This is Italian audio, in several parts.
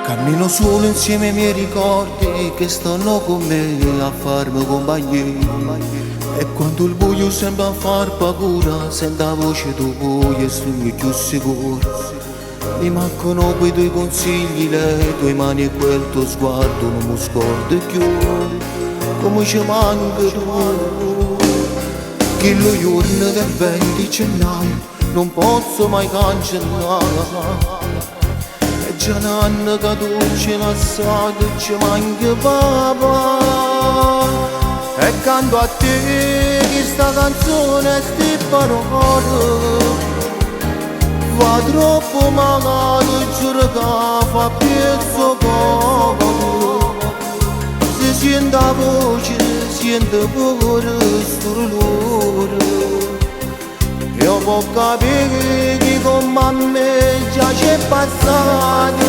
Cammino solo insieme ai miei ricordi che stanno con me a farmi compagnia. E quando il buio sembra far paura, sento la voce tua e sono più sicuro. Mi mancano quei tuoi consigli, le tue mani e quel tuo sguardo, non mi scordo più. Come ci manca tu, che lo giorno del 20 gennaio non posso mai cancellare. Già un anno che tu ci hai lasciato, ci manca papà. E canto a te questa canzone, sti parole. Va troppo male, giuro che fa pezzo poco. Si sente la voce, sente pure sto dolore. Io posso capire che con me già c'è passato.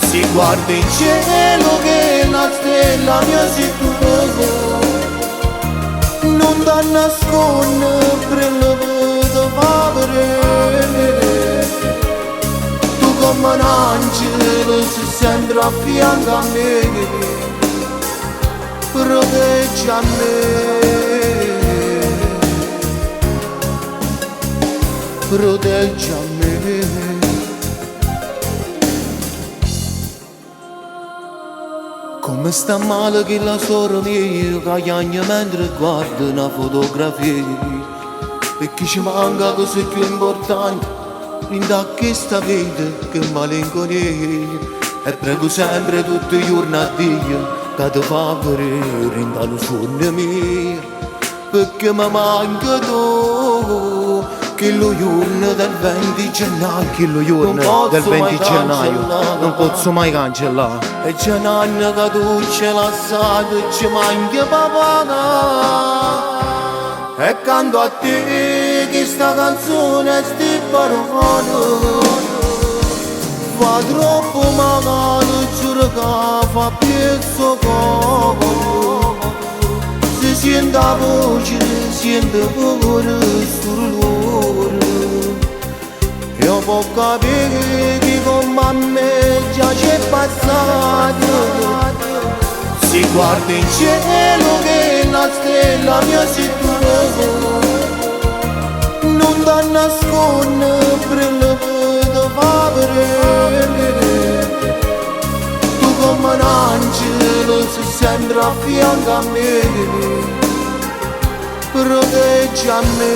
Si guarda in cielo che la stella mia sei tu. Non ti nascondo per la vita favore. Tu come un angelo sei sempre a fianco a me. Proteggi a me, proteggi a me. Come sta male che la sorella mia che piange mentre guarda una fotografia. Perché ci manca cose più importanti in questa vita che malinconia. E prego sempre tutti i giorni a Dio che ti fa vedere in dallo sogno mio. Perché mi manca tu, che lo giorno del 20 gennaio, che lo giorno del 20 gennaio non posso mai cancellare. E c'è un anno che tu ce l'hai lasciato, ci manca papà. E canto a te questa canzone, sti parole. Va troppo male, giuro che fa pezzo poco. Si sente la voce, sente pure sto dolore. Io posso capire che con me già c'è passato. Si guarda in cielo che la stella mia sei tu. Non ti nascondo per la vita favore. Tu come un angelo sei sempre a fianco a me. Proteggi a me.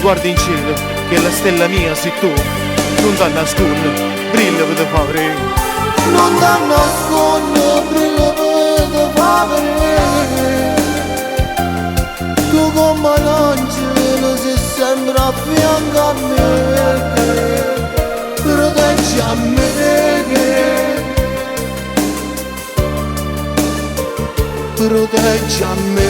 Guarda in cielo, che la stella mia sei tu. Non ti nascondo, brilla per te favore. Non ti nascondo, brilla per te favore. Tu come un angelo sei sempre a fianco a me. Proteggi a me, proteggi a me.